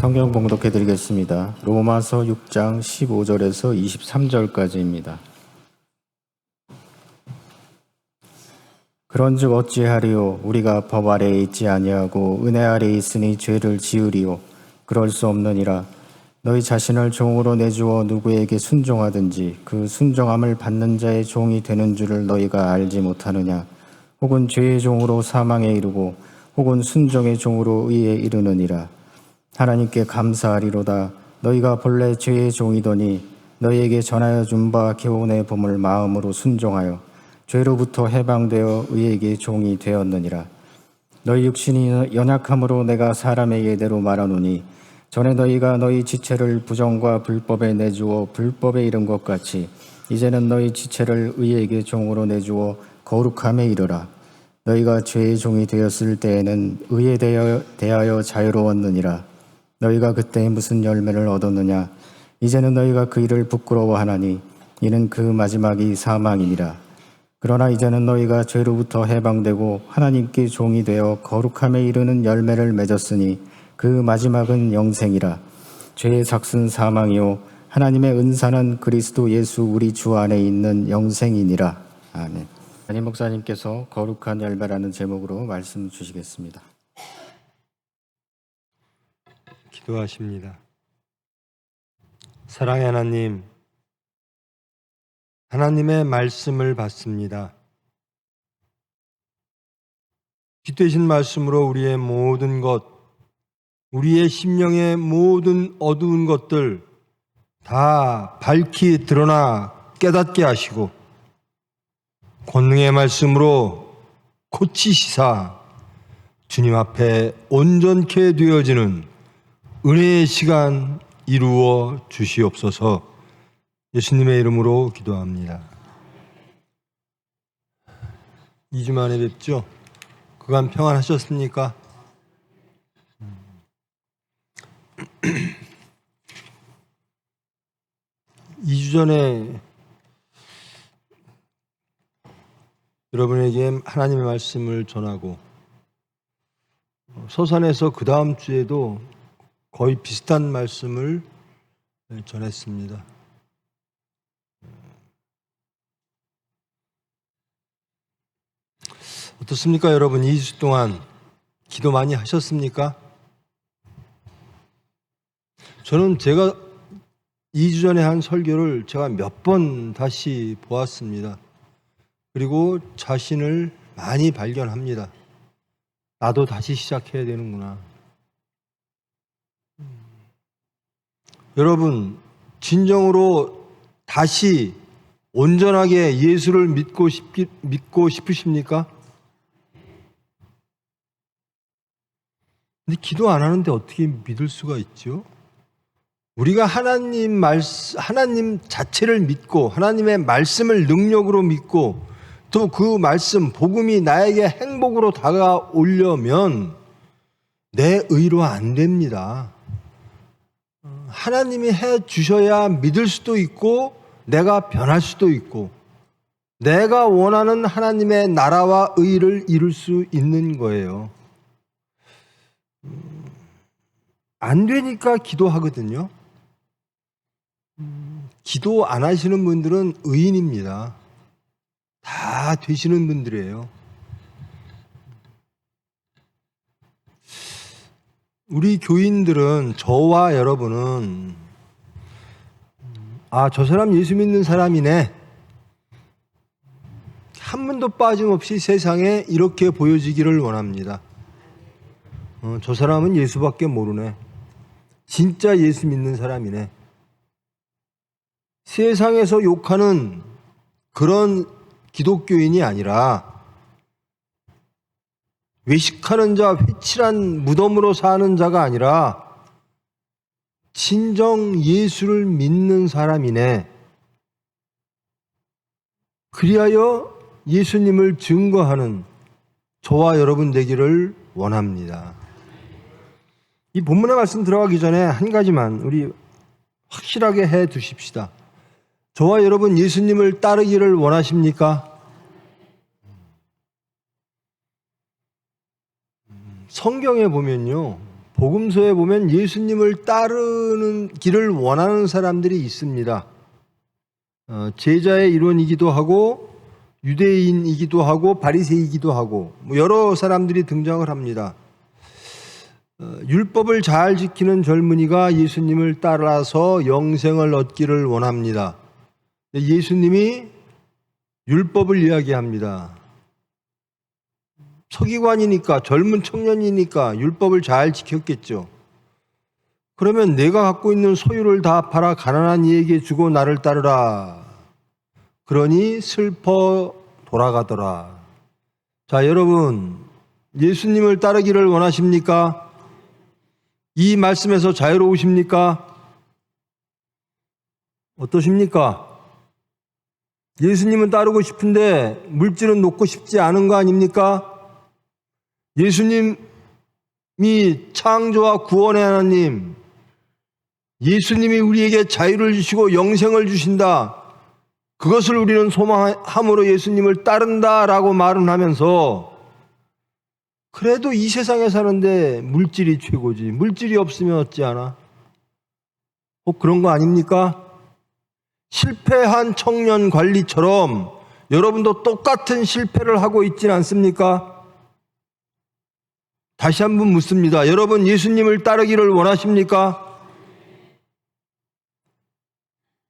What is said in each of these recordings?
성경 봉독해 드리겠습니다. 로마서 6장 15절에서 23절까지입니다. 그런즉 어찌하리요? 우리가 법 아래에 있지 아니하고 은혜 아래에 있으니 죄를 지으리요? 그럴 수 없느니라. 너희 자신을 종으로 내주어 누구에게 순종하든지 그 순종함을 받는 자의 종이 되는 줄을 너희가 알지 못하느냐? 혹은 죄의 종으로 사망에 이르고 혹은 순종의 종으로 의에 이르느니라. 하나님께 감사하리로다. 너희가 본래 죄의 종이더니 너희에게 전하여 준 바 교훈의 봄을 마음으로 순종하여 죄로부터 해방되어 의에게 종이 되었느니라. 너희 육신이 연약함으로 내가 사람의 예대로 말하노니 전에 너희가 너희 지체를 부정과 불법에 내주어 불법에 이른 것 같이 이제는 너희 지체를 의에게 종으로 내주어 거룩함에 이르라. 너희가 죄의 종이 되었을 때에는 의에 대하여 자유로웠느니라. 너희가 그때 무슨 열매를 얻었느냐? 이제는 너희가 그 일을 부끄러워하나니 이는 그 마지막이 사망이니라. 그러나 이제는 너희가 죄로부터 해방되고 하나님께 종이 되어 거룩함에 이르는 열매를 맺었으니 그 마지막은 영생이라. 죄의 삭은 사망이요 하나님의 은사는 그리스도 예수 우리 주 안에 있는 영생이니라. 아멘. 담임 목사님께서 거룩한 열매라는 제목으로 말씀 주시겠습니다. 기도하십니다. 사랑의 하나님, 하나님의 말씀을 받습니다. 깃되신 말씀으로 우리의 모든 것, 우리의 심령의 모든 어두운 것들 다 밝히 드러나 깨닫게 하시고 권능의 말씀으로 고치시사 주님 앞에 온전케 되어지는 은혜의 시간 이루어 주시옵소서. 예수님의 이름으로 기도합니다. 2주 만에 뵙죠? 그간 평안하셨습니까? 2주 전에 여러분에게 하나님의 말씀을 전하고 서산에서 그 다음 주에도 거의 비슷한 말씀을 전했습니다. 어떻습니까, 여러분? 2주 동안 기도 많이 하셨습니까? 저는 제가 2주 전에 한 설교를 제가 몇 번 다시 보았습니다. 그리고 자신을 많이 발견합니다. 나도 다시 시작해야 되는구나. 여러분, 진정으로 다시 온전하게 예수를 믿고 싶으십니까? 근데 기도 안 하는데 어떻게 믿을 수가 있죠? 우리가 하나님 자체를 믿고 하나님의 말씀을 능력으로 믿고 또 그 말씀, 복음이 나에게 행복으로 다가오려면 내 의로 안 됩니다. 하나님이 해 주셔야 믿을 수도 있고 내가 변할 수도 있고 내가 원하는 하나님의 나라와 의를 이룰 수 있는 거예요. 안 되니까 기도하거든요. 기도 안 하시는 분들은 의인입니다. 다 되시는 분들이에요. 우리 교인들은, 저와 여러분은 저 사람 예수 믿는 사람이네, 한 번도 빠짐없이 세상에 이렇게 보여지기를 원합니다. 저 사람은 예수밖에 모르네, 진짜 예수 믿는 사람이네. 세상에서 욕하는 그런 기독교인이 아니라 외식하는 자, 회칠한 무덤으로 사는 자가 아니라 진정 예수를 믿는 사람이네. 그리하여 예수님을 증거하는 저와 여러분 되기를 원합니다. 이 본문의 말씀 들어가기 전에 한 가지만 우리 확실하게 해 두십시다. 저와 여러분 예수님을 따르기를 원하십니까? 성경에 보면요, 복음서에 보면 예수님을 따르는 길을 원하는 사람들이 있습니다. 제자의 일원이기도 하고 유대인이기도 하고 바리새이기도 하고 여러 사람들이 등장을 합니다. 율법을 잘 지키는 젊은이가 예수님을 따라서 영생을 얻기를 원합니다. 예수님이 율법을 이야기합니다. 서기관이니까, 젊은 청년이니까 율법을 잘 지켰겠죠. 그러면 내가 갖고 있는 소유를 다 팔아 가난한 이에게 주고 나를 따르라. 그러니 슬퍼 돌아가더라. 자, 여러분, 예수님을 따르기를 원하십니까? 이 말씀에서 자유로우십니까? 어떠십니까? 예수님은 따르고 싶은데 물질은 놓고 싶지 않은 거 아닙니까? 예수님이 창조와 구원의 하나님, 예수님이 우리에게 자유를 주시고 영생을 주신다. 그것을 우리는 소망함으로 예수님을 따른다라고 말은 하면서 그래도 이 세상에 사는데 물질이 최고지. 물질이 없으면 어찌하나? 혹 그런 거 아닙니까? 실패한 청년 관리처럼 여러분도 똑같은 실패를 하고 있지는 않습니까? 다시 한번 묻습니다. 여러분 예수님을 따르기를 원하십니까?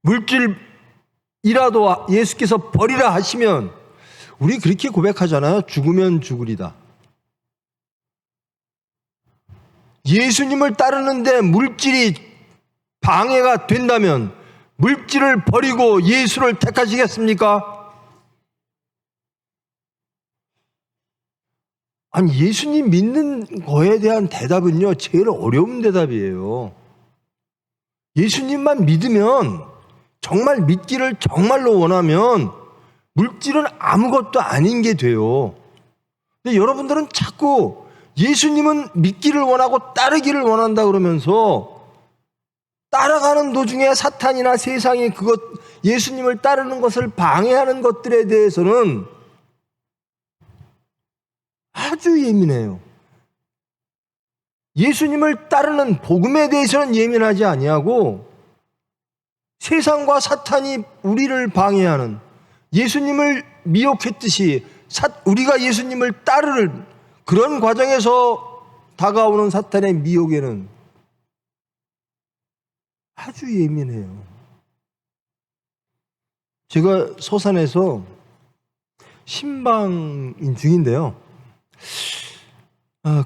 물질이라도 예수께서 버리라 하시면 우리 그렇게 고백하잖아요. 죽으면 죽으리다. 예수님을 따르는데 물질이 방해가 된다면 물질을 버리고 예수를 택하시겠습니까? 아니, 예수님 믿는 거에 대한 대답은요, 제일 어려운 대답이에요. 예수님만 믿으면, 정말 믿기를 정말로 원하면, 물질은 아무것도 아닌 게 돼요. 근데 여러분들은 자꾸 예수님은 믿기를 원하고 따르기를 원한다 그러면서, 따라가는 도중에 사탄이나 세상이 예수님을 따르는 것을 방해하는 것들에 대해서는 아주 예민해요. 예수님을 따르는 복음에 대해서는 예민하지 아니하고 세상과 사탄이 우리를 방해하는, 예수님을 미혹했듯이 우리가 예수님을 따르는 그런 과정에서 다가오는 사탄의 미혹에는 아주 예민해요. 제가 서산에서 신방인 중인데요.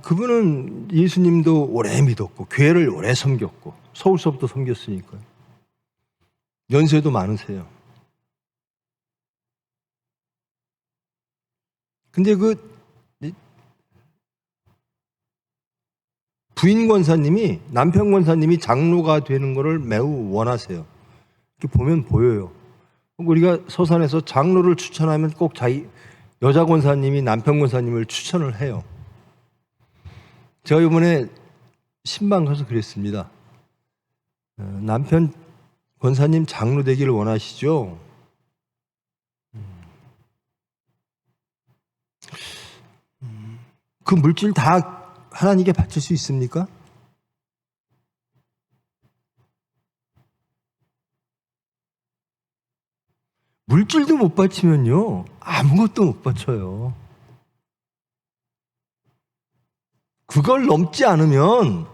그분은 예수님도 오래 믿었고 교회를 오래 섬겼고 서울서부터 섬겼으니까요. 연세도 많으세요. 근데 부인 권사님이, 남편 권사님이 장로가 되는 것을 매우 원하세요. 이렇게 보면 보여요. 우리가 서산에서 장로를 추천하면 꼭 여자 권사님이 남편 권사님을 추천을 해요. 제가 이번에 신방 가서 그랬습니다. 남편 권사님 장로 되기를 원하시죠? 그 물질 다 하나님께 바칠 수 있습니까? 물질도 못 바치면요, 아무것도 못 바쳐요. 그걸 넘지 않으면,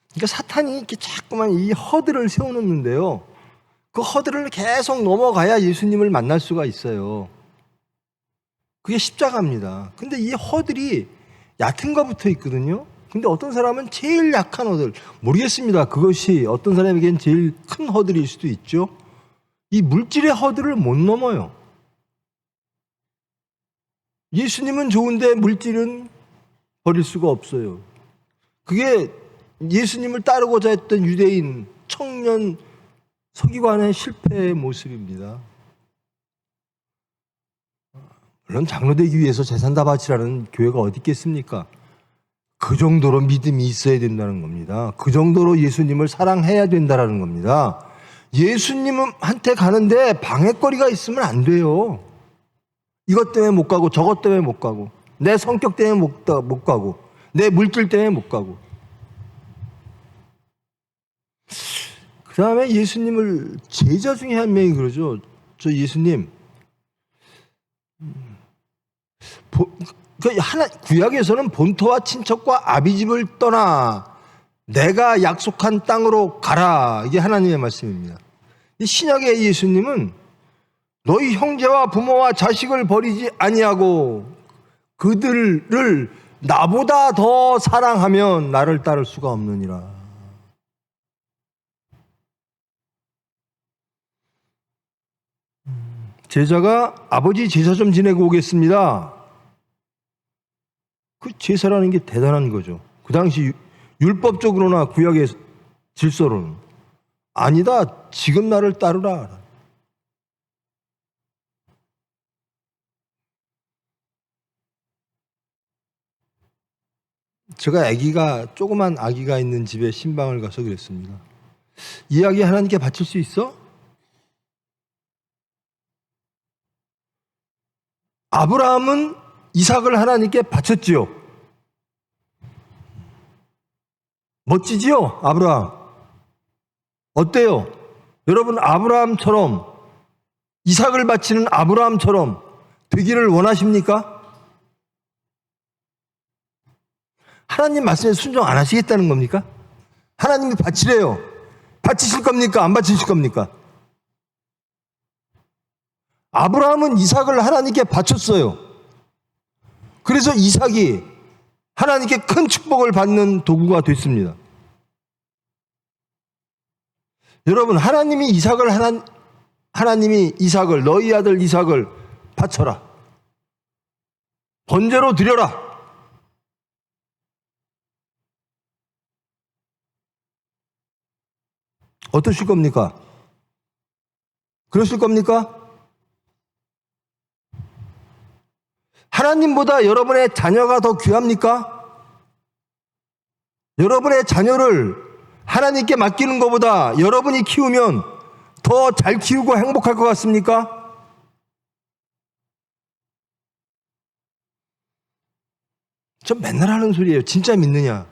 그러니까 사탄이 이렇게 자꾸만 이 허들을 세워놓는데요, 그 허들을 계속 넘어가야 예수님을 만날 수가 있어요. 그게 십자가입니다. 근데 이 허들이 얕은 거 붙어 있거든요. 근데 어떤 사람은 제일 약한 허들, 모르겠습니다. 그것이 어떤 사람에겐 제일 큰 허들일 수도 있죠. 이 물질의 허들을 못 넘어요. 예수님은 좋은데 물질은 버릴 수가 없어요. 그게 예수님을 따르고자 했던 유대인 청년 서기관의 실패의 모습입니다. 물론 장로 되기 위해서 재산 다 바치라는 교회가 어디 있겠습니까? 그 정도로 믿음이 있어야 된다는 겁니다. 그 정도로 예수님을 사랑해야 된다는 겁니다. 예수님한테 가는데 방해거리가 있으면 안 돼요. 이것 때문에 못 가고 저것 때문에 못 가고 내 성격 때문에 못 가고 내 물길 때문에 못 가고. 그 다음에 예수님을 제자 중에 한 명이 그러죠. 저 예수님, 구약에서는 본토와 친척과 아비집을 떠나 내가 약속한 땅으로 가라. 이게 하나님의 말씀입니다. 이 신약의 예수님은 너희 형제와 부모와 자식을 버리지 아니하고 그들을 나보다 더 사랑하면 나를 따를 수가 없느니라. 제자가 아버지 제사 좀 지내고 오겠습니다. 그 제사라는 게 대단한 거죠. 그 당시 율법적으로나 구약의 질서로는 아니다. 지금 나를 따르라. 제가 조그만 아기가 있는 집에 신방을 가서 그랬습니다. 이 아기 하나님께 바칠 수 있어? 아브라함은 이삭을 하나님께 바쳤지요. 멋지지요? 아브라함. 어때요? 여러분, 아브라함처럼 이삭을 바치는 아브라함처럼 되기를 원하십니까? 하나님 말씀에 순종 안 하시겠다는 겁니까? 하나님이 바치래요. 바치실 겁니까? 안 바치실 겁니까? 아브라함은 이삭을 하나님께 바쳤어요. 그래서 이삭이 하나님께 큰 축복을 받는 도구가 됐습니다. 여러분, 하나님이 이삭을 너희 아들 이삭을 바쳐라. 번제로 드려라. 어떠실 겁니까? 그러실 겁니까? 하나님보다 여러분의 자녀가 더 귀합니까? 여러분의 자녀를 하나님께 맡기는 것보다 여러분이 키우면 더 잘 키우고 행복할 것 같습니까? 전 맨날 하는 소리예요. 진짜 믿느냐?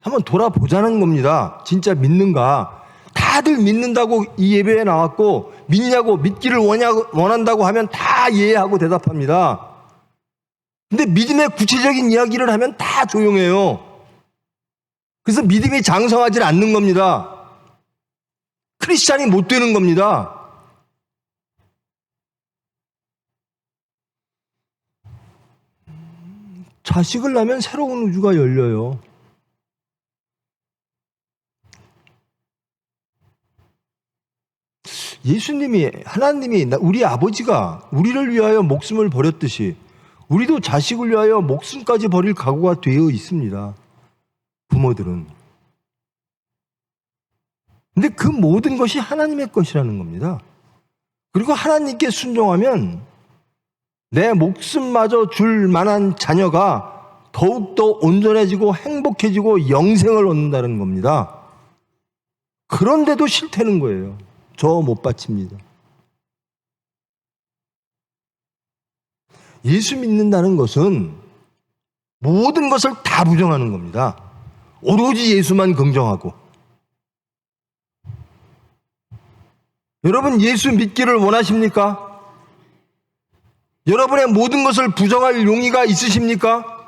한번 돌아보자는 겁니다. 진짜 믿는가? 다들 믿는다고 이 예배에 나왔고 믿냐고 믿기를 원한다고 하면 다 이해하고 대답합니다. 근데 믿음의 구체적인 이야기를 하면 다 조용해요. 그래서 믿음이 장성하지 않는 겁니다. 크리스찬이 못 되는 겁니다. 자식을 낳으면 새로운 우주가 열려요. 하나님이 우리 아버지가 우리를 위하여 목숨을 버렸듯이 우리도 자식을 위하여 목숨까지 버릴 각오가 되어 있습니다. 부모들은. 근데 그 모든 것이 하나님의 것이라는 겁니다. 그리고 하나님께 순종하면 내 목숨마저 줄 만한 자녀가 더욱더 온전해지고 행복해지고 영생을 얻는다는 겁니다. 그런데도 싫다는 거예요. 저 못 바칩니다. 예수 믿는다는 것은 모든 것을 다 부정하는 겁니다. 오로지 예수만 긍정하고. 여러분, 예수 믿기를 원하십니까? 여러분의 모든 것을 부정할 용의가 있으십니까?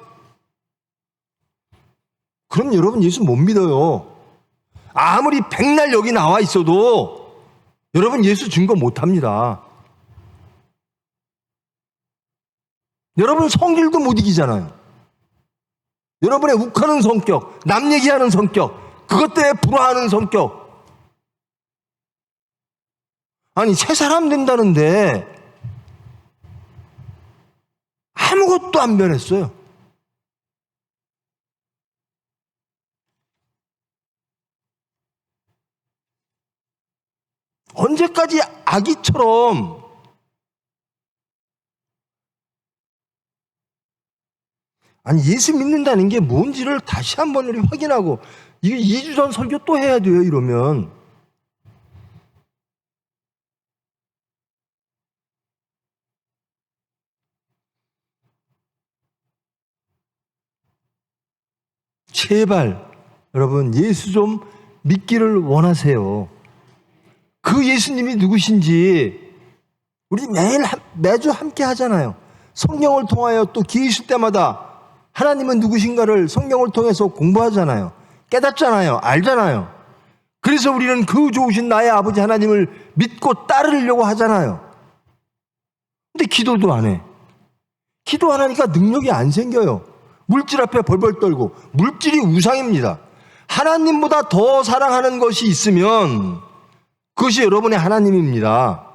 그럼 여러분 예수 못 믿어요. 아무리 백날 여기 나와 있어도 여러분 예수 증거 못합니다. 여러분 성질도 못 이기잖아요. 여러분의 욱하는 성격, 남 얘기하는 성격, 그것 때문에 불화하는 성격. 아니, 새 사람 된다는데 아무것도 안 변했어요. 언제까지 아기처럼 아니 예수 믿는다는 게 뭔지를 다시 한번 우리 확인하고 이게 2주 전 설교 또 해야 돼요. 이러면 제발 여러분 예수 좀 믿기를 원하세요. 그 예수님이 누구신지 우리 매주 함께 하잖아요. 성경을 통하여 또 기회 있을 때마다 하나님은 누구신가를 성경을 통해서 공부하잖아요. 깨닫잖아요. 알잖아요. 그래서 우리는 그 좋으신 나의 아버지 하나님을 믿고 따르려고 하잖아요. 근데 기도도 안 해. 기도 안 하니까 능력이 안 생겨요. 물질 앞에 벌벌 떨고. 물질이 우상입니다. 하나님보다 더 사랑하는 것이 있으면 그것이 여러분의 하나님입니다.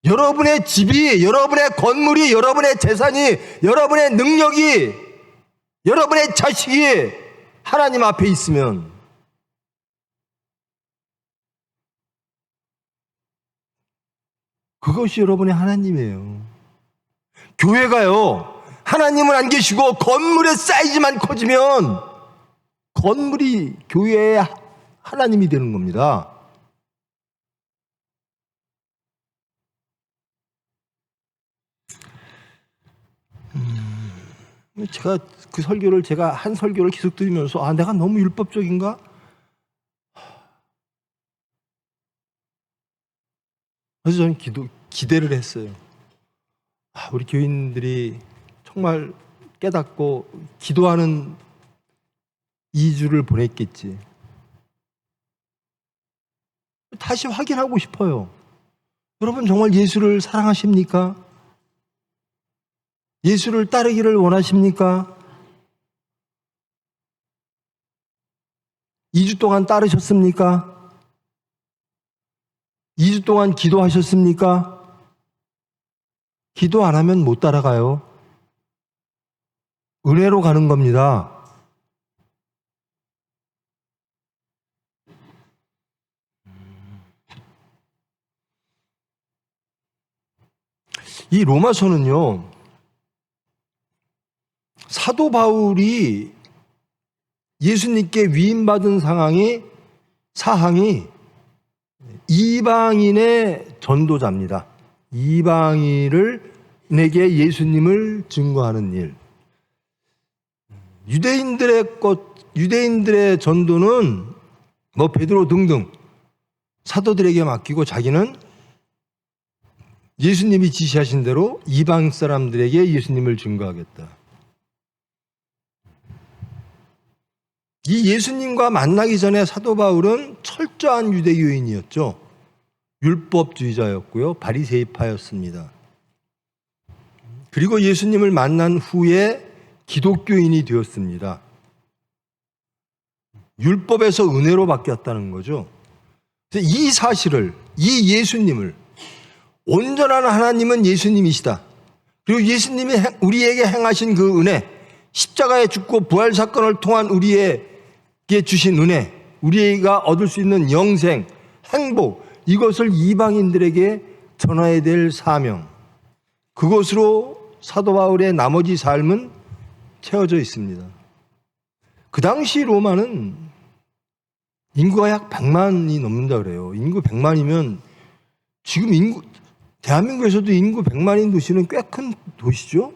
여러분의 집이, 여러분의 건물이, 여러분의 재산이, 여러분의 능력이, 여러분의 자식이 하나님 앞에 있으면 그것이 여러분의 하나님이에요. 교회가요, 하나님은 안 계시고 건물의 사이즈만 커지면 건물이 교회의 하나님이 되는 겁니다. 제가 그 설교를 한 설교를 계속 들으면서 내가 너무 율법적인가? 그래서 저는 기대를 했어요. 우리 교인들이 정말 깨닫고 기도하는 2주를 보냈겠지. 다시 확인하고 싶어요. 여러분 정말 예수를 사랑하십니까? 예수를 따르기를 원하십니까? 2주 동안 따르셨습니까? 2주 동안 기도하셨습니까? 기도 안 하면 못 따라가요. 은혜로 가는 겁니다. 이 로마서는요, 사도 바울이 예수님께 위임받은 사항이 이방인의 전도자입니다. 이방인에게 예수님을 증거하는 일. 유대인들의 전도는 베드로 등등 사도들에게 맡기고 자기는 예수님이 지시하신 대로 이방 사람들에게 예수님을 증거하겠다. 이 예수님과 만나기 전에 사도 바울은 철저한 유대교인이었죠. 율법주의자였고요. 바리새파였습니다. 그리고 예수님을 만난 후에 기독교인이 되었습니다. 율법에서 은혜로 바뀌었다는 거죠. 이 사실을, 이 예수님을, 온전한 하나님은 예수님이시다. 그리고 예수님이 우리에게 행하신 그 은혜, 십자가에 죽고 부활 사건을 통한 우리에게 주신 은혜, 우리가 얻을 수 있는 영생, 행복, 이것을 이방인들에게 전해야 될 사명, 그것으로 사도 바울의 나머지 삶은 채워져 있습니다. 그 당시 로마는 인구가 약 100만이 넘는다 그래요. 인구 100만이면 지금 대한민국에서도 인구 100만인 도시는 꽤 큰 도시죠.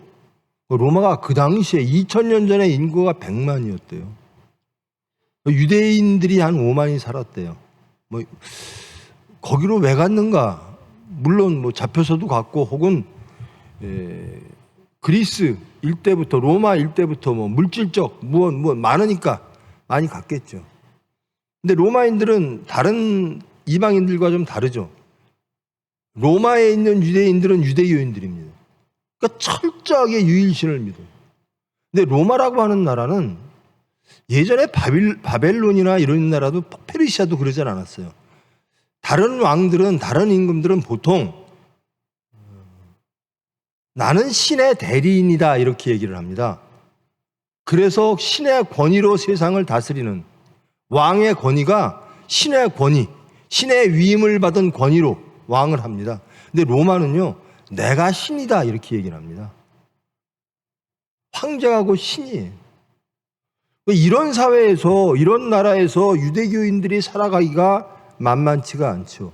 로마가 그 당시에 2000년 전에 인구가 100만이었대요. 유대인들이 한 5만이 살았대요. 거기로 왜 갔는가? 물론 잡혀서도 갔고, 혹은 그리스 일대부터, 로마 일대부터 물질적 많으니까 많이 갔겠죠. 근데 로마인들은 다른 이방인들과 좀 다르죠. 로마에 있는 유대인들은 유대교인들입니다. 그러니까 철저하게 유일신을 믿어요. 근데 로마라고 하는 나라는 예전에 바벨론이나 이런 나라도, 페르시아도 그러지 않았어요. 다른 왕들은, 다른 임금들은 보통 나는 신의 대리인이다 이렇게 얘기를 합니다. 그래서 신의 권위로 세상을 다스리는, 왕의 권위가 신의 권위, 신의 위임을 받은 권위로 왕을 합니다. 근데 로마는요, 내가 신이다 이렇게 얘기를 합니다. 황제하고 신이에요. 이런 사회에서, 이런 나라에서 유대교인들이 살아가기가 만만치가 않죠.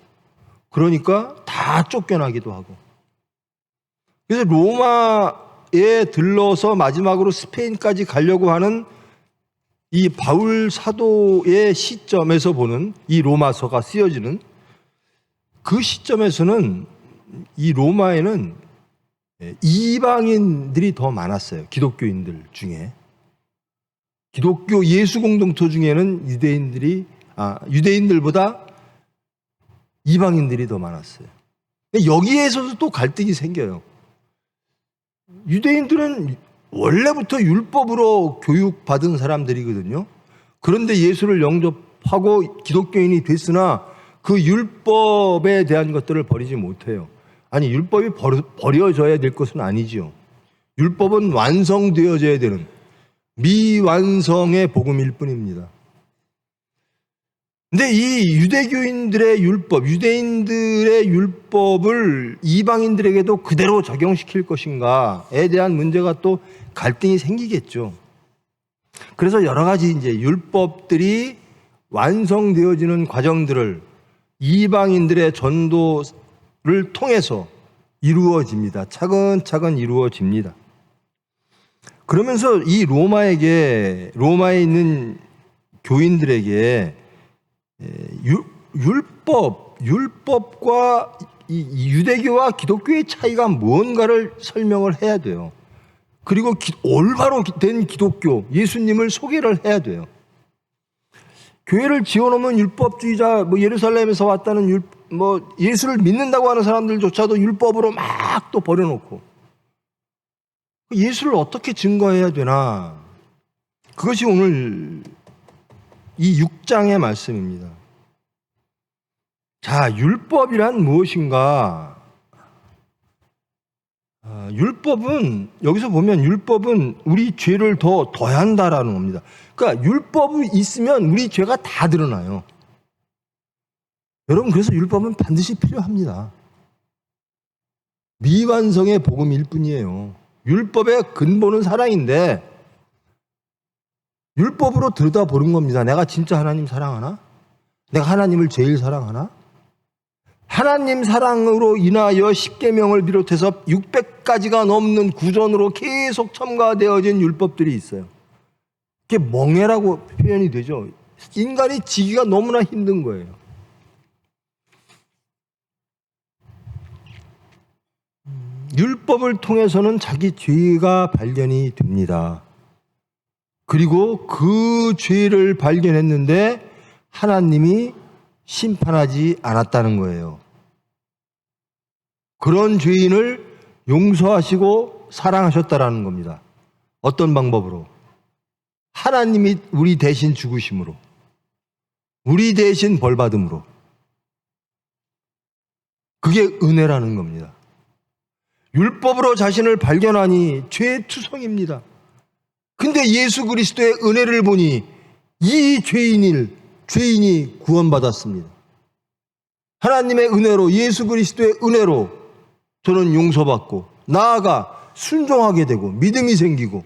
그러니까 다 쫓겨나기도 하고. 그래서 로마에 유럽에 들러서 마지막으로 스페인까지 가려고 하는 이 바울 사도의 시점에서 보는 이 로마서가 쓰여지는 그 시점에서는 이 로마에는 이방인들이 더 많았어요. 기독교인들 중에. 기독교 예수 공동체 중에는 유대인들보다 이방인들이 더 많았어요. 여기에서도 또 갈등이 생겨요. 유대인들은 원래부터 율법으로 교육받은 사람들이거든요. 그런데 예수를 영접하고 기독교인이 됐으나 그 율법에 대한 것들을 버리지 못해요. 아니, 율법이 버려져야 될 것은 아니지요. 율법은 완성되어져야 되는 미완성의 복음일 뿐입니다. 근데 이 유대교인들의 율법, 유대인들의 율법을 이방인들에게도 그대로 적용시킬 것인가에 대한 문제가 또 갈등이 생기겠죠. 그래서 여러 가지 이제 율법들이 완성되어지는 과정들을 이방인들의 전도를 통해서 이루어집니다. 차근차근 이루어집니다. 그러면서 이 로마에 있는 교인들에게 율법과 이 유대교와 기독교의 차이가 뭔가를 설명을 해야 돼요. 그리고 올바로 된 기독교, 예수님을 소개를 해야 돼요. 교회를 지어놓으면 율법주의자, 예루살렘에서 왔다는 예수를 믿는다고 하는 사람들조차도 율법으로 막 또 버려놓고 예수를 어떻게 증거해야 되나? 그것이 오늘 이 6장의 말씀입니다. 자, 율법이란 무엇인가? 율법은, 여기서 보면 율법은 우리 죄를 더 더한다라는 겁니다. 그러니까 율법이 있으면 우리 죄가 다 드러나요. 여러분, 그래서 율법은 반드시 필요합니다. 미완성의 복음일 뿐이에요. 율법의 근본은 사랑인데 율법으로 들여다보는 겁니다. 내가 진짜 하나님 사랑하나? 내가 하나님을 제일 사랑하나? 하나님 사랑으로 인하여 십계명을 비롯해서 600가지가 넘는 구전으로 계속 첨가되어진 율법들이 있어요. 그게 멍해라고 표현이 되죠. 인간이 지기가 너무나 힘든 거예요. 율법을 통해서는 자기 죄가 발견이 됩니다. 그리고 그 죄를 발견했는데 하나님이 심판하지 않았다는 거예요. 그런 죄인을 용서하시고 사랑하셨다라는 겁니다. 어떤 방법으로? 하나님이 우리 대신 죽으심으로, 우리 대신 벌받음으로. 그게 은혜라는 겁니다. 율법으로 자신을 발견하니 죄투성입니다. 근데 예수 그리스도의 은혜를 보니 이 죄인이 구원받았습니다. 하나님의 은혜로, 예수 그리스도의 은혜로 저는 용서받고 나아가 순종하게 되고 믿음이 생기고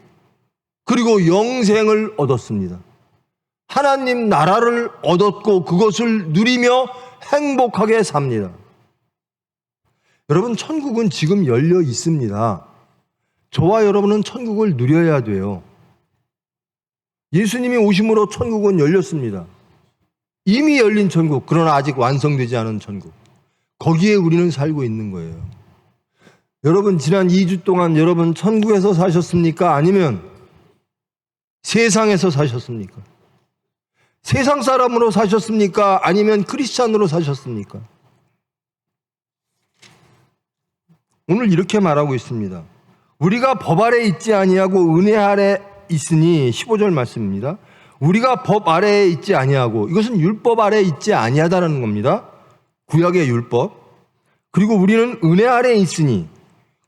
그리고 영생을 얻었습니다. 하나님 나라를 얻었고 그것을 누리며 행복하게 삽니다. 여러분, 천국은 지금 열려 있습니다. 저와 여러분은 천국을 누려야 돼요. 예수님이 오심으로 천국은 열렸습니다. 이미 열린 천국, 그러나 아직 완성되지 않은 천국. 거기에 우리는 살고 있는 거예요. 여러분, 지난 2주 동안 여러분 천국에서 사셨습니까? 아니면 세상에서 사셨습니까? 세상 사람으로 사셨습니까? 아니면 크리스찬으로 사셨습니까? 오늘 이렇게 말하고 있습니다. 우리가 법 아래 있지 아니하고 은혜 아래 있으니 15절 말씀입니다. 우리가 법 아래에 있지 아니하고, 이것은 율법 아래에 있지 아니하다라는 겁니다. 구약의 율법. 그리고 우리는 은혜 아래에 있으니,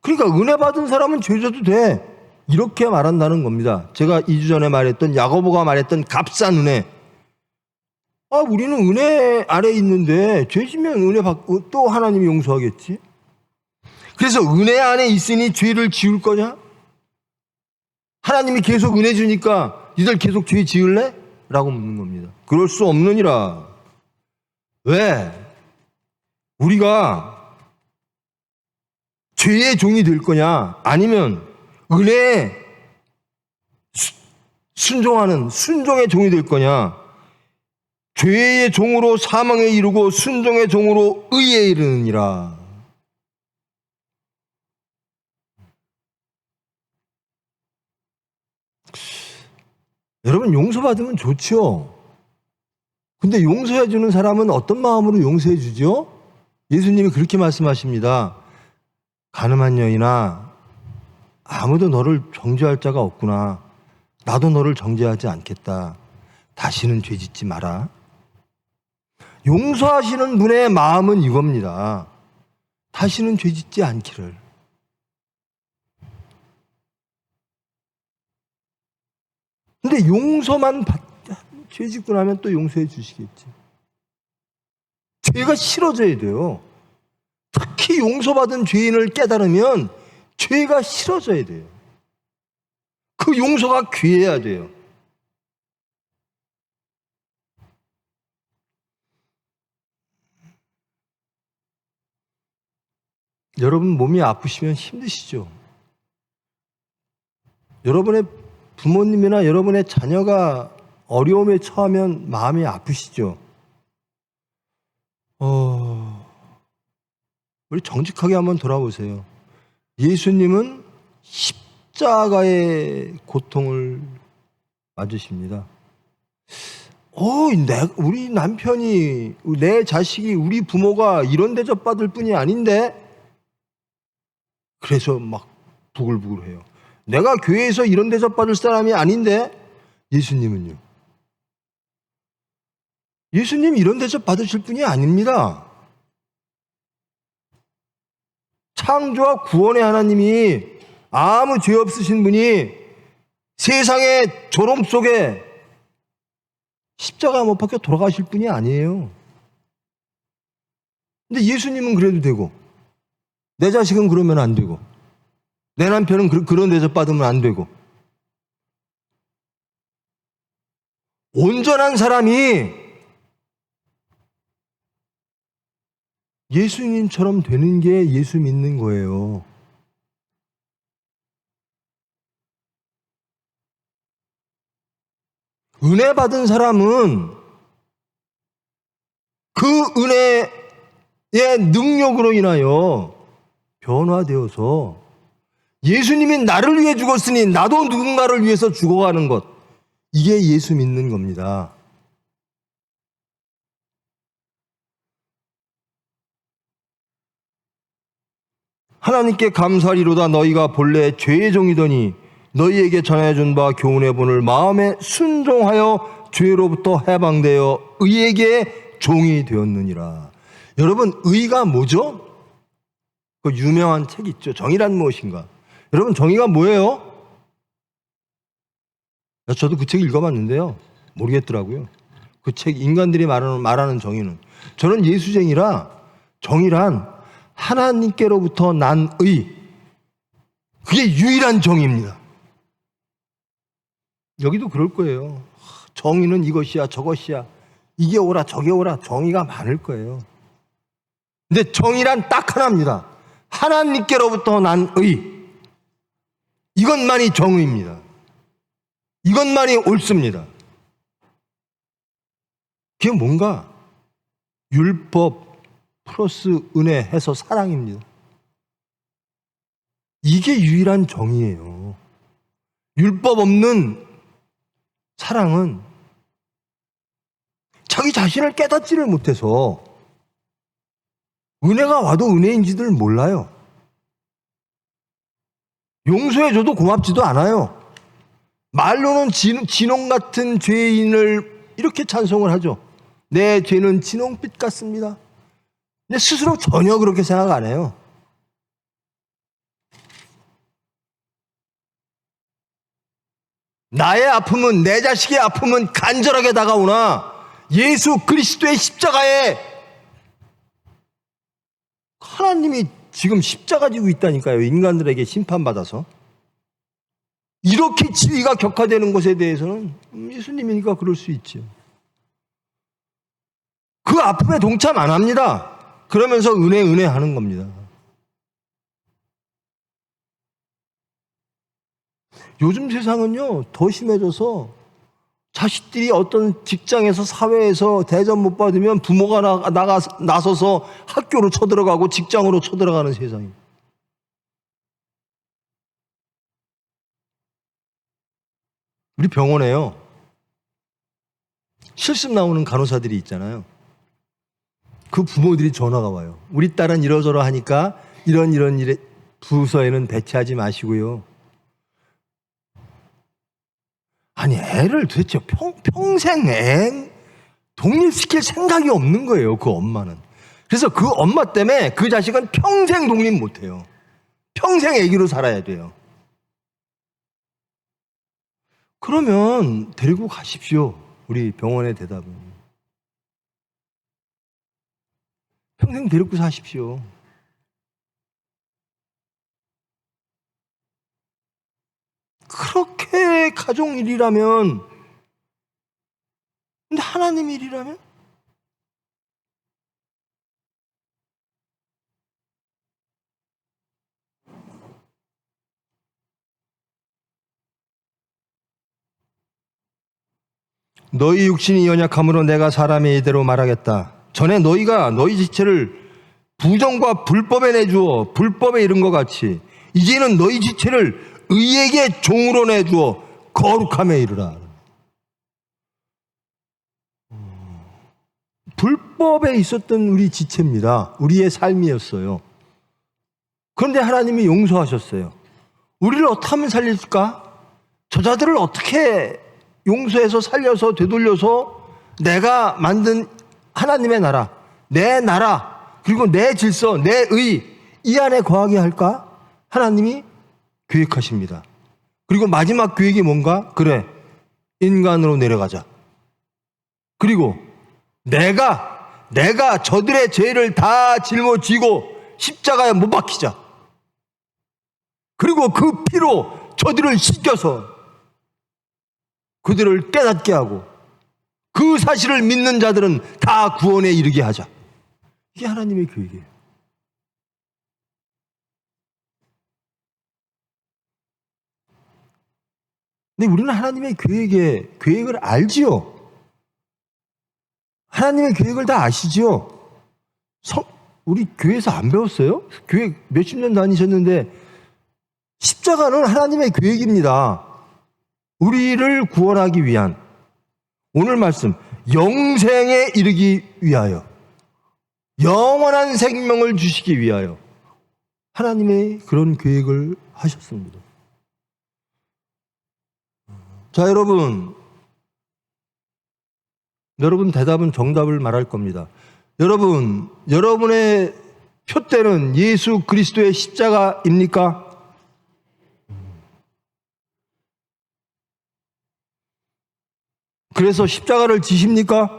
그러니까 은혜 받은 사람은 죄 져도 돼, 이렇게 말한다는 겁니다. 제가 2주 전에 말했던 야고보가 말했던 값싼 은혜. 우리는 은혜 아래에 있는데 죄 지면 은혜 받고 또 하나님이 용서하겠지. 그래서 은혜 안에 있으니 죄를 지을 거냐? 하나님이 계속 은혜 주니까 니들 계속 죄 지을래? 라고 묻는 겁니다. 그럴 수 없느니라. 왜? 우리가 죄의 종이 될 거냐? 아니면 은혜에 순종하는 순종의 종이 될 거냐? 죄의 종으로 사망에 이르고 순종의 종으로 의에 이르느니라. 여러분, 용서받으면 좋죠. 근데 용서해 주는 사람은 어떤 마음으로 용서해 주죠? 예수님이 그렇게 말씀하십니다. 가늠한 여인아, 아무도 너를 정죄할 자가 없구나. 나도 너를 정죄하지 않겠다. 다시는 죄 짓지 마라. 용서하시는 분의 마음은 이겁니다. 다시는 죄 짓지 않기를. 근데 용서만 죄 짓고 나면 또 용서해 주시겠지. 죄가 싫어져야 돼요. 특히 용서받은 죄인을 깨달으면 죄가 싫어져야 돼요. 그 용서가 귀해야 돼요. 여러분 몸이 아프시면 힘드시죠? 여러분의 부모님이나 여러분의 자녀가 어려움에 처하면 마음이 아프시죠? 우리 정직하게 한번 돌아보세요. 예수님은 십자가의 고통을 맞으십니다. 우리 남편이, 내 자식이, 우리 부모가 이런 대접받을 뿐이 아닌데? 그래서 막 부글부글해요. 내가 교회에서 이런 대접받을 사람이 아닌데? 예수님은요? 예수님 이런 대접 받으실 분이 아닙니다. 창조와 구원의 하나님이 아무 죄 없으신 분이 세상의 조롱 속에 십자가 못 박혀 돌아가실 분이 아니에요. 근데 예수님은 그래도 되고, 내 자식은 그러면 안 되고, 내 남편은 그런 대접 받으면 안 되고, 온전한 사람이 예수님처럼 되는 게 예수 믿는 거예요. 은혜 받은 사람은 그 은혜의 능력으로 인하여 변화되어서 예수님이 나를 위해 죽었으니 나도 누군가를 위해서 죽어가는 것, 이게 예수 믿는 겁니다. 하나님께 감사리로다. 너희가 본래 죄의 종이더니 너희에게 전해준 바 교훈의 본을 마음에 순종하여 죄로부터 해방되어 의에게 종이 되었느니라. 여러분, 의가 뭐죠? 그 유명한 책 있죠. 정의란 무엇인가? 여러분, 정의가 뭐예요? 저도 그 책 읽어봤는데요, 모르겠더라고요. 그 책, 인간들이 말하는 정의는. 저는 예수쟁이라 정의란 하나님께로부터 난 의, 그게 유일한 정의입니다. 여기도 그럴 거예요. 정의는 이것이야 저것이야, 이게 옳아 저게 옳아, 정의가 많을 거예요. 근데 정의란 딱 하나입니다. 하나님께로부터 난 의, 이것만이 정의입니다. 이것만이 옳습니다. 그게 뭔가? 율법 플러스 은혜 해서 사랑입니다. 이게 유일한 정의예요. 율법 없는 사랑은 자기 자신을 깨닫지를 못해서 은혜가 와도 은혜인지들 몰라요. 용서해줘도 고맙지도 않아요. 말로는 진홍 같은 죄인을 이렇게 찬송을 하죠. 내 죄는 진홍빛 같습니다. 근데 스스로 전혀 그렇게 생각 안 해요. 나의 아픔은, 내 자식의 아픔은 간절하게 다가오나 예수 그리스도의 십자가에 하나님이 지금 십자가 지고 있다니까요. 인간들에게 심판받아서. 이렇게 지위가 격화되는 것에 대해서는 예수님이니까 그럴 수 있죠. 그 아픔에 동참 안 합니다. 그러면서 은혜 하는 겁니다. 요즘 세상은요 더 심해져서 자식들이 어떤 직장에서 사회에서 대접 못 받으면 부모가 나서서 학교로 쳐들어가고 직장으로 쳐들어가는 세상입니다. 우리 병원에요 실습 나오는 간호사들이 있잖아요. 그 부모들이 전화가 와요. 우리 딸은 이러저러 하니까 이런 일에 부서에는 배치하지 마시고요. 아니 애를 도대체 평생 애 독립시킬 생각이 없는 거예요. 그 엄마는. 그래서 그 엄마 때문에 그 자식은 평생 독립 못해요. 평생 애기로 살아야 돼요. 그러면 데리고 가십시오. 우리 병원의 대답은 평생 데리고 사십시오. 그렇게 가족 일이라면, 근데 하나님 일이라면? 너희 육신이 연약함으로 내가 사람의 이대로 말하겠다. 전에 너희가 너희 지체를 부정과 불법에 내주어 불법에 이른 것 같이 이제는 너희 지체를 의에게 종으로 내주어 거룩함에 이르라. 불법에 있었던 우리 지체입니다. 우리의 삶이었어요. 그런데 하나님이 용서하셨어요. 우리를 어떻게 하면 살릴까? 저자들을 어떻게 용서해서 살려서 되돌려서 내가 만든 하나님의 나라, 내 나라, 그리고 내 질서, 내 의, 이 안에 거하게 할까? 하나님이 계획하십니다. 그리고 마지막 계획이 뭔가? 그래, 인간으로 내려가자. 그리고 내가 저들의 죄를 다 짊어지고 십자가에 못 박히자. 그리고 그 피로 저들을 씻겨서 그들을 깨닫게 하고 그 사실을 믿는 자들은 다 구원에 이르게 하자. 이게 하나님의 계획이에요. 근데 우리는 하나님의 계획을 알지요. 하나님의 계획을 다 아시지요. 우리 교회에서 안 배웠어요? 교회 몇십 년 다니셨는데 십자가는 하나님의 계획입니다. 우리를 구원하기 위한, 오늘 말씀 영생에 이르기 위하여, 영원한 생명을 주시기 위하여 하나님의 그런 계획을 하셨습니다. 자, 여러분 대답은 정답을 말할 겁니다. 여러분의 표대는 예수 그리스도의 십자가입니까? 그래서 십자가를 지십니까?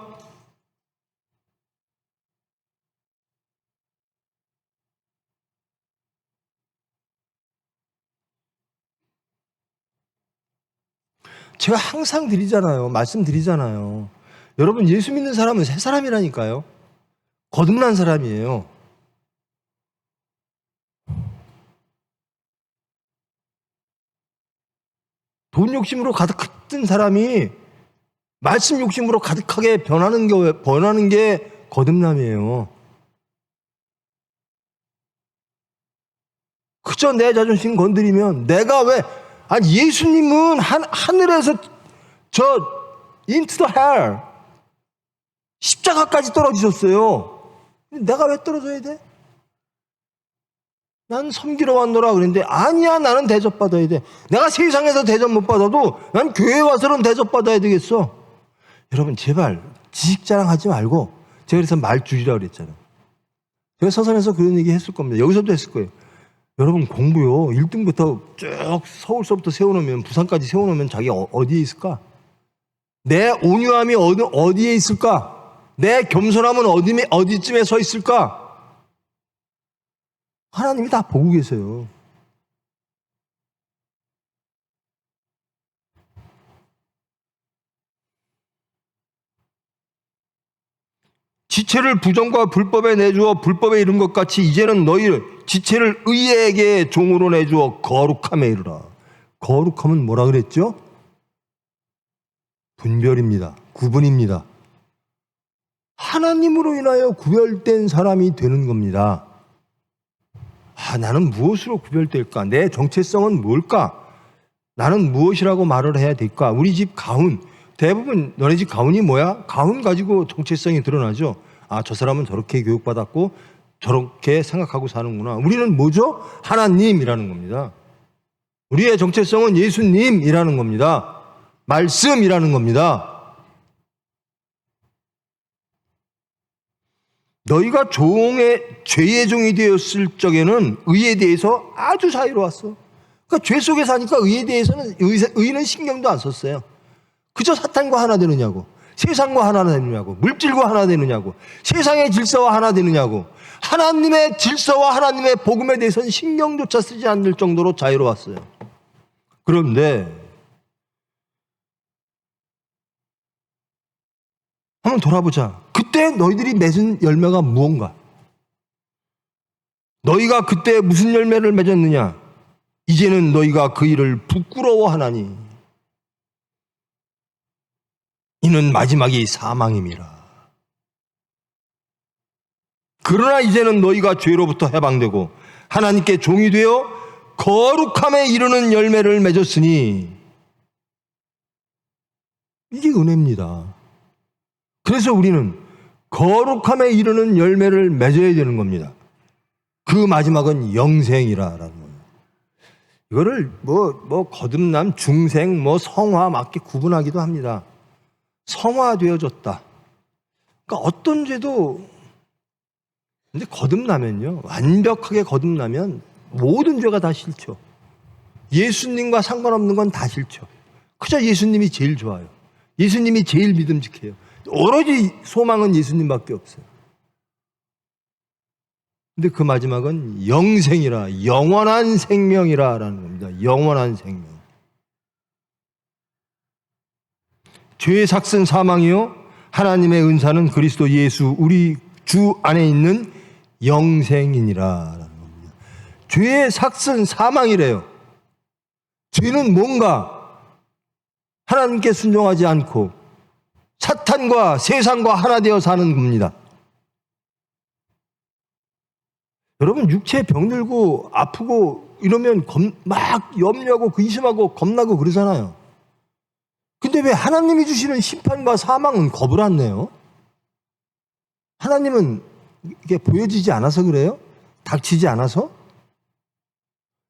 제가 항상 말씀드리잖아요. 여러분, 예수 믿는 사람은 새 사람이라니까요. 거듭난 사람이에요. 돈 욕심으로 가득했던 사람이 말씀 욕심으로 가득하게 변하는 게 거듭남이에요. 그저 내 자존심 건드리면 예수님은 하늘에서 into the hell 십자가까지 떨어지셨어요. 내가 왜 떨어져야 돼? 난 섬기러 왔노라 그랬는데 아니야, 나는 대접받아야 돼. 내가 세상에서 대접 못 받아도 난 교회 와서는 대접받아야 되겠어. 여러분, 제발 지식 자랑하지 말고, 제가 그래서 말주의라고 그랬잖아요. 제가 서산에서 그런 얘기 했을 겁니다. 여기서도 했을 거예요. 여러분, 공부요 1등부터 쭉 서울서부터 세워놓으면 부산까지 세워놓으면 자기 어디에 있을까? 내 온유함이 어디에 있을까? 내 겸손함은 어디쯤에 서 있을까? 하나님이 다 보고 계세요. 지체를 부정과 불법에 내주어 불법에 이른 것 같이 이제는 너희 지체를 의에게 종으로 내주어 거룩함에 이르라. 거룩함은 뭐라 그랬죠? 분별입니다. 구분입니다. 하나님으로 인하여 구별된 사람이 되는 겁니다. 나는 무엇으로 구별될까? 내 정체성은 뭘까? 나는 무엇이라고 말을 해야 될까? 우리 집 가훈, 대부분 너네 집 가훈이 뭐야? 가훈 가지고 정체성이 드러나죠. 저 사람은 저렇게 교육받았고 저렇게 생각하고 사는구나. 우리는 뭐죠? 하나님이라는 겁니다. 우리의 정체성은 예수님이라는 겁니다. 말씀이라는 겁니다. 너희가 죄의 종이 되었을 적에는 의에 대해서 아주 자유로웠어. 그러니까 죄 속에 사니까 의에 대해서는 의는 신경도 안 썼어요. 그저 사탄과 하나 되느냐고, 세상과 하나 되느냐고, 물질과 하나 되느냐고, 세상의 질서와 하나 되느냐고, 하나님의 질서와 하나님의 복음에 대해서는 신경조차 쓰지 않을 정도로 자유로웠어요. 그런데 한번 돌아보자. 그때 너희들이 맺은 열매가 무언가? 너희가 그때 무슨 열매를 맺었느냐? 이제는 너희가 그 일을 부끄러워하나니 이는 마지막이 사망임이라. 그러나 이제는 너희가 죄로부터 해방되고 하나님께 종이 되어 거룩함에 이르는 열매를 맺었으니 이게 은혜입니다. 그래서 우리는 거룩함에 이르는 열매를 맺어야 되는 겁니다. 그 마지막은 영생이라는 겁니다. 이거를 거듭남, 중생, 성화 맞게 구분하기도 합니다. 성화되어졌다. 그러니까 어떤 죄도, 근데 거듭나면요, 완벽하게 거듭나면 모든 죄가 다 싫죠. 예수님과 상관없는 건 다 싫죠. 그저 예수님이 제일 좋아요. 예수님이 제일 믿음직해요. 오로지 소망은 예수님밖에 없어요. 근데 그 마지막은 영생이라, 영원한 생명이라라는 겁니다. 영원한 생명. 죄의 삭슨 사망이요, 하나님의 은사는 그리스도 예수 우리 주 안에 있는 영생이니라라는 겁니다. 죄의 삭슨 사망이래요. 죄는 뭔가 하나님께 순종하지 않고 사탄과 세상과 하나 되어 사는 겁니다. 여러분, 육체 병들고 아프고 이러면 막 염려하고 의심하고 겁나고 그러잖아요. 근데 왜 하나님이 주시는 심판과 사망은 겁을 안 내요? 하나님은 이게 보여지지 않아서 그래요? 닥치지 않아서?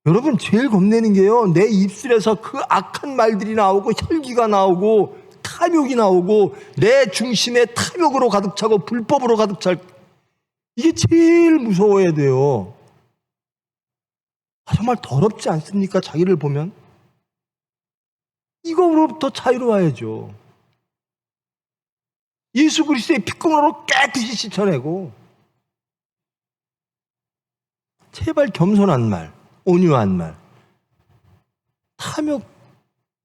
여러분, 제일 겁내는 게요, 내 입술에서 그 악한 말들이 나오고 혈기가 나오고 탐욕이 나오고 내 중심에 탐욕으로 가득 차고 불법으로 가득 찰, 이게 제일 무서워야 돼요. 정말 더럽지 않습니까? 자기를 보면. 이거로부터 자유로워야죠. 예수 그리스도의 피꺼으로 깨끗이 씻어내고, 제발 겸손한 말, 온유한 말, 탐욕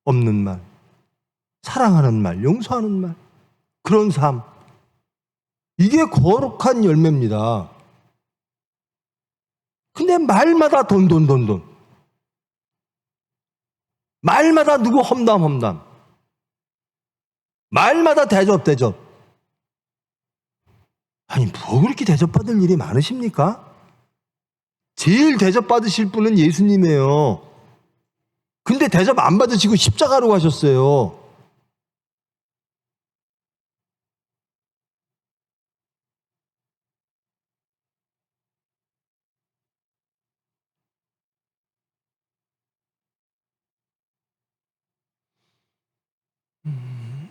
없는 말, 사랑하는 말, 용서하는 말, 그런 삶, 이게 거룩한 열매입니다. 근데 말마다 돈. 말마다 누구 험담. 말마다 대접. 아니, 뭐 그렇게 대접받을 일이 많으십니까? 제일 대접받으실 분은 예수님이에요. 근데 대접 안 받으시고 십자가로 가셨어요.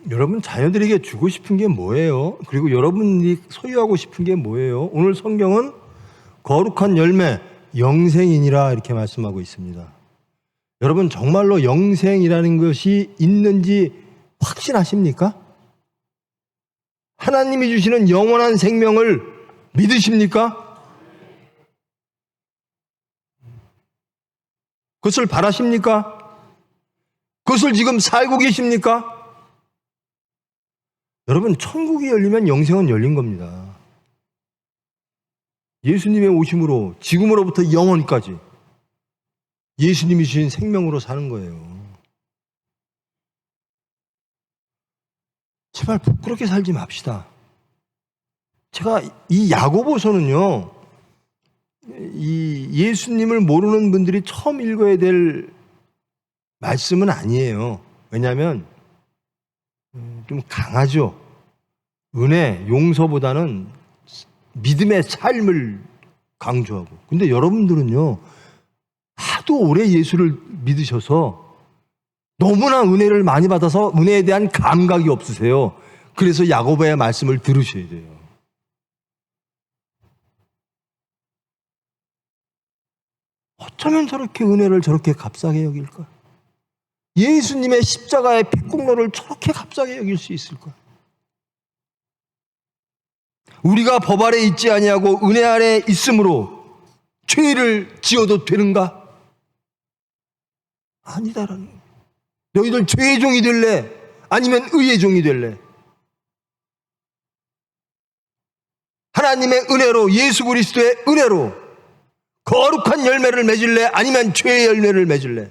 여러분, 자녀들에게 주고 싶은 게 뭐예요? 그리고 여러분이 소유하고 싶은 게 뭐예요? 오늘 성경은 거룩한 열매, 영생이니라 이렇게 말씀하고 있습니다. 여러분, 정말로 영생이라는 것이 있는지 확신하십니까? 하나님이 주시는 영원한 생명을 믿으십니까? 그것을 바라십니까? 그것을 지금 살고 계십니까? 여러분, 천국이 열리면 영생은 열린 겁니다. 예수님의 오심으로 지금으로부터 영원까지 예수님이 주신 생명으로 사는 거예요. 제발 부끄럽게 살지 맙시다. 제가 이 야고보서는요, 이 예수님을 모르는 분들이 처음 읽어야 될 말씀은 아니에요. 왜냐하면 좀 강하죠. 은혜, 용서보다는 믿음의 삶을 강조하고. 근데 여러분들은요, 하도 오래 예수를 믿으셔서 너무나 은혜를 많이 받아서 은혜에 대한 감각이 없으세요. 그래서 야고보의 말씀을 들으셔야 돼요. 어쩌면 저렇게 은혜를 저렇게 값싸게 여길까? 예수님의 십자가의 피공로를 저렇게 값싸게 여길 수 있을까? 우리가 법 아래 있지 아니하고 은혜 아래 있으므로 죄를 지어도 되는가? 아니다라는 거예요. 너희들 죄의 종이 될래? 아니면 의의 종이 될래? 하나님의 은혜로, 예수 그리스도의 은혜로 거룩한 열매를 맺을래? 아니면 죄의 열매를 맺을래?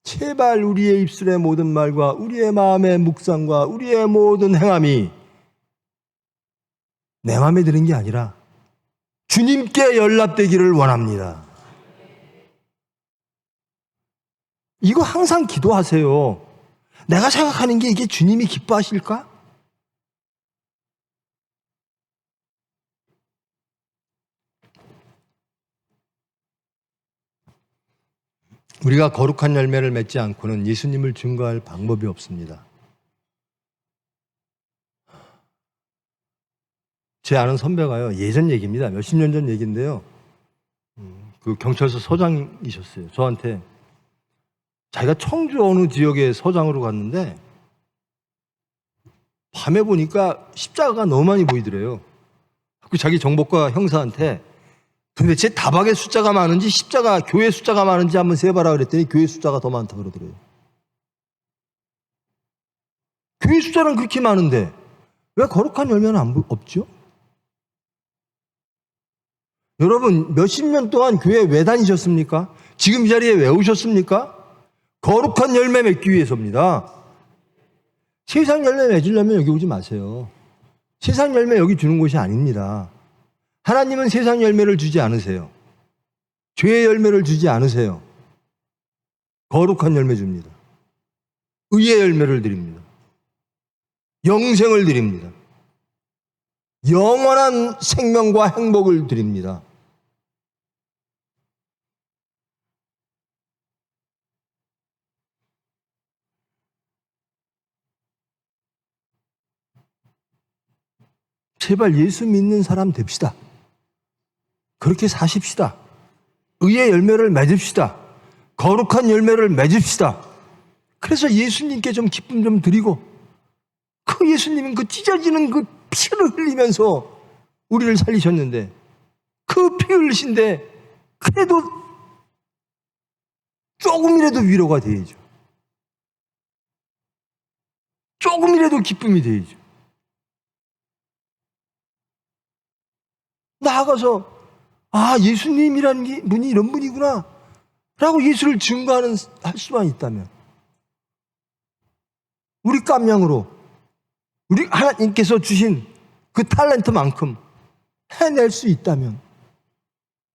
제발 우리의 입술의 모든 말과 우리의 마음의 묵상과 우리의 모든 행함이 내 마음에 드는 게 아니라 주님께 연락되기를 원합니다. 이거 항상 기도하세요. 내가 생각하는 게 이게 주님이 기뻐하실까? 우리가 거룩한 열매를 맺지 않고는 예수님을 증거할 방법이 없습니다. 제 아는 선배가요, 예전 얘기입니다. 몇십 년 전 얘기인데요. 그 경찰서 서장이셨어요. 저한테 자기가 청주 어느 지역의 서장으로 갔는데 밤에 보니까 십자가가 너무 많이 보이더래요. 그 자기 정보과 형사한테 도대체 다박의 숫자가 많은지 십자가 교회 숫자가 많은지 한번 세봐라 그랬더니 교회 숫자가 더 많다 그러더래요. 교회 숫자는 그렇게 많은데 왜 거룩한 열매는 없죠? 여러분 몇십 년 동안 교회 왜 다니셨습니까? 지금 이 자리에 왜 오셨습니까? 거룩한 열매 맺기 위해서입니다. 세상 열매 맺으려면 여기 오지 마세요. 세상 열매 여기 주는 곳이 아닙니다. 하나님은 세상 열매를 주지 않으세요. 죄의 열매를 주지 않으세요. 거룩한 열매 줍니다. 의의 열매를 드립니다. 영생을 드립니다. 영원한 생명과 행복을 드립니다. 제발 예수 믿는 사람 됩시다. 그렇게 사십시다. 의의 열매를 맺읍시다. 거룩한 열매를 맺읍시다. 그래서 예수님께 좀 기쁨 좀 드리고, 그 예수님은 그 찢어지는 그 피를 흘리면서 우리를 살리셨는데, 그 피 흘리신데 그래도 조금이라도 위로가 되야죠. 조금이라도 기쁨이 되야죠. 나아가서 예수님이라는 분이 이런 분이구나 라고 예수를 증거할 수만 있다면, 우리 깜냥으로 우리 하나님께서 주신 그 탤런트만큼 해낼 수 있다면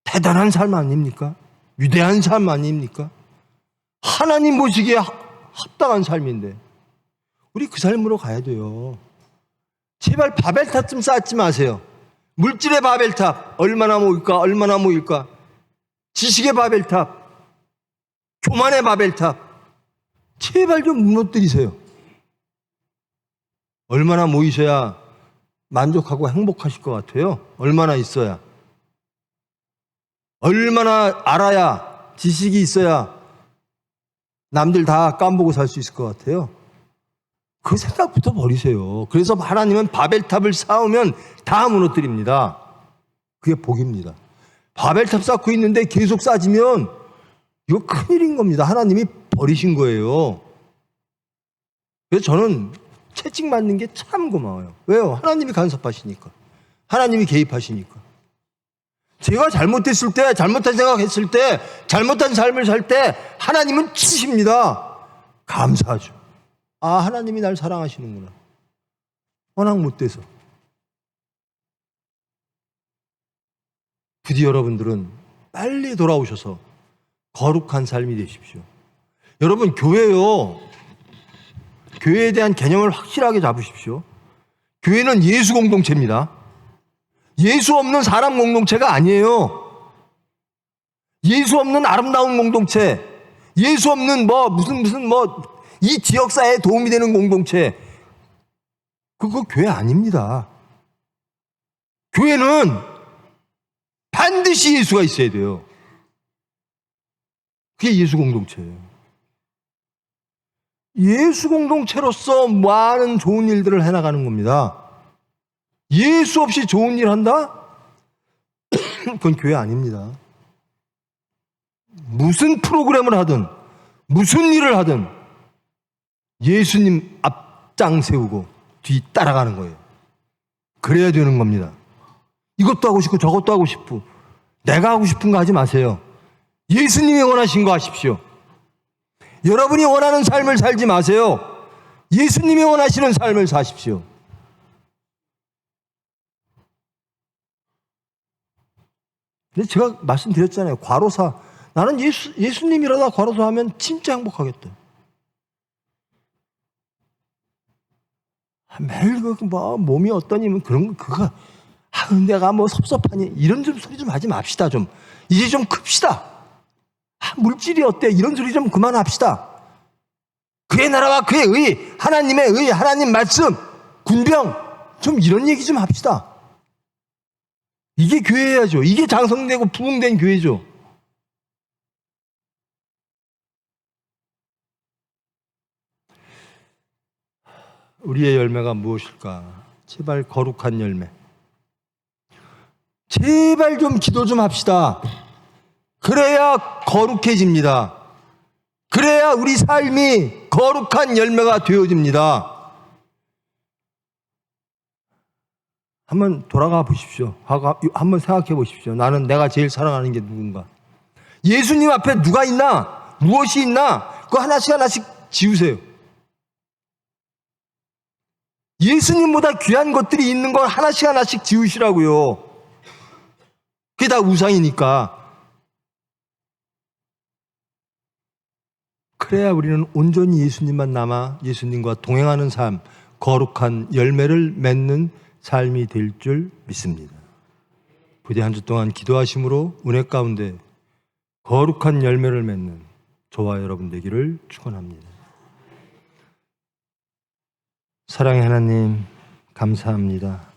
대단한 삶 아닙니까? 위대한 삶 아닙니까? 하나님 보시기에 합당한 삶인데 우리 그 삶으로 가야 돼요. 제발 바벨탑 좀 쌓지 마세요. 물질의 바벨탑 얼마나 모일까? 지식의 바벨탑, 교만의 바벨탑 제발 좀 무너뜨리세요. 얼마나 모이셔야 만족하고 행복하실 것 같아요? 얼마나 있어야? 얼마나 알아야, 지식이 있어야 남들 다 깜보고 살 수 있을 것 같아요? 그 생각부터 버리세요. 그래서 하나님은 바벨탑을 쌓으면 다 무너뜨립니다. 그게 복입니다. 바벨탑 쌓고 있는데 계속 쌓지면 이거 큰일인 겁니다. 하나님이 버리신 거예요. 그래서 저는 채찍맞는 게 참 고마워요. 왜요? 하나님이 간섭하시니까. 하나님이 개입하시니까. 제가 잘못했을 때, 잘못한 생각했을 때, 잘못한 삶을 살 때 하나님은 치십니다. 감사하죠. 아, 하나님이 날 사랑하시는구나. 워낙 못돼서. 부디 여러분들은 빨리 돌아오셔서 거룩한 삶이 되십시오. 여러분, 교회요, 교회에 대한 개념을 확실하게 잡으십시오. 교회는 예수 공동체입니다. 예수 없는 사람 공동체가 아니에요. 예수 없는 아름다운 공동체, 예수 없는 이 지역사회에 도움이 되는 공동체, 그거 교회 아닙니다. 교회는 반드시 예수가 있어야 돼요. 그게 예수 공동체예요. 예수 공동체로서 많은 좋은 일들을 해나가는 겁니다. 예수 없이 좋은 일 한다? 그건 교회 아닙니다. 무슨 프로그램을 하든 무슨 일을 하든 예수님 앞장 세우고 뒤 따라가는 거예요. 그래야 되는 겁니다. 이것도 하고 싶고 저것도 하고 싶고 내가 하고 싶은 거 하지 마세요. 예수님이 원하신 거 하십시오. 여러분이 원하는 삶을 살지 마세요. 예수님이 원하시는 삶을 사십시오. 근데 제가 말씀드렸잖아요. 과로사. 나는 예수님이라다 과로사 하면 진짜 행복하겠다. 매일 몸이 어떠니 그런 거 내가 섭섭하니 이런 소리 좀 하지 맙시다. 좀 이제 좀 큽시다. 물질이 어때? 이런 소리 좀 그만합시다. 그의 나라와 그의 의, 하나님의 의, 하나님 말씀, 군병, 좀 이런 얘기 좀 합시다. 이게 교회야죠. 이게 장성되고 부흥된 교회죠. 우리의 열매가 무엇일까? 제발 거룩한 열매. 제발 좀 기도 좀 합시다. 그래야 거룩해집니다. 그래야 우리 삶이 거룩한 열매가 되어집니다. 한번 돌아가 보십시오. 한번 생각해 보십시오. 나는 내가 제일 사랑하는 게 누군가? 예수님 앞에 누가 있나? 무엇이 있나? 그거 하나씩 하나씩 지우세요. 예수님보다 귀한 것들이 있는 걸 하나씩 하나씩 지우시라고요. 그게 다 우상이니까. 그래야 우리는 온전히 예수님만 남아 예수님과 동행하는 삶, 거룩한 열매를 맺는 삶이 될 줄 믿습니다. 부디 한 주 동안 기도하심으로 은혜 가운데 거룩한 열매를 맺는 저와 여러분 되기를 축원합니다. 사랑의 하나님, 감사합니다.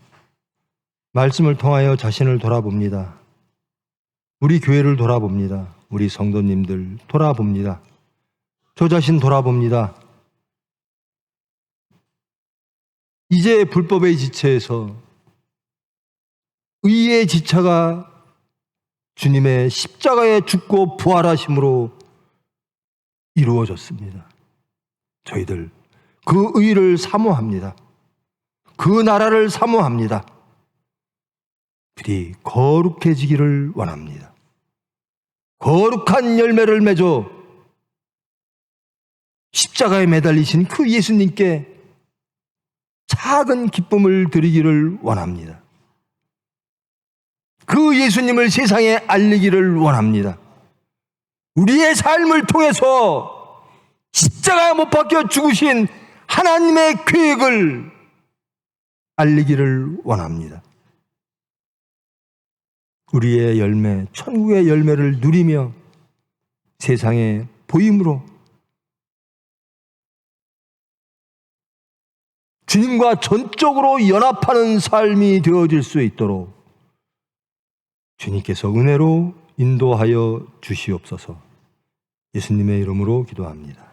말씀을 통하여 자신을 돌아봅니다. 우리 교회를 돌아봅니다. 우리 성도님들 돌아봅니다. 저 자신 돌아봅니다. 이제 불법의 지체에서 의의 지체가 주님의 십자가에 죽고 부활하심으로 이루어졌습니다. 저희들 그 의를 사모합니다. 그 나라를 사모합니다. 부디 거룩해지기를 원합니다. 거룩한 열매를 맺어 십자가에 매달리신 그 예수님께 작은 기쁨을 드리기를 원합니다. 그 예수님을 세상에 알리기를 원합니다. 우리의 삶을 통해서 십자가에 못 박혀 죽으신 하나님의 계획을 알리기를 원합니다. 우리의 열매, 천국의 열매를 누리며 세상에 보임으로 주님과 전적으로 연합하는 삶이 되어질 수 있도록 주님께서 은혜로 인도하여 주시옵소서. 예수님의 이름으로 기도합니다.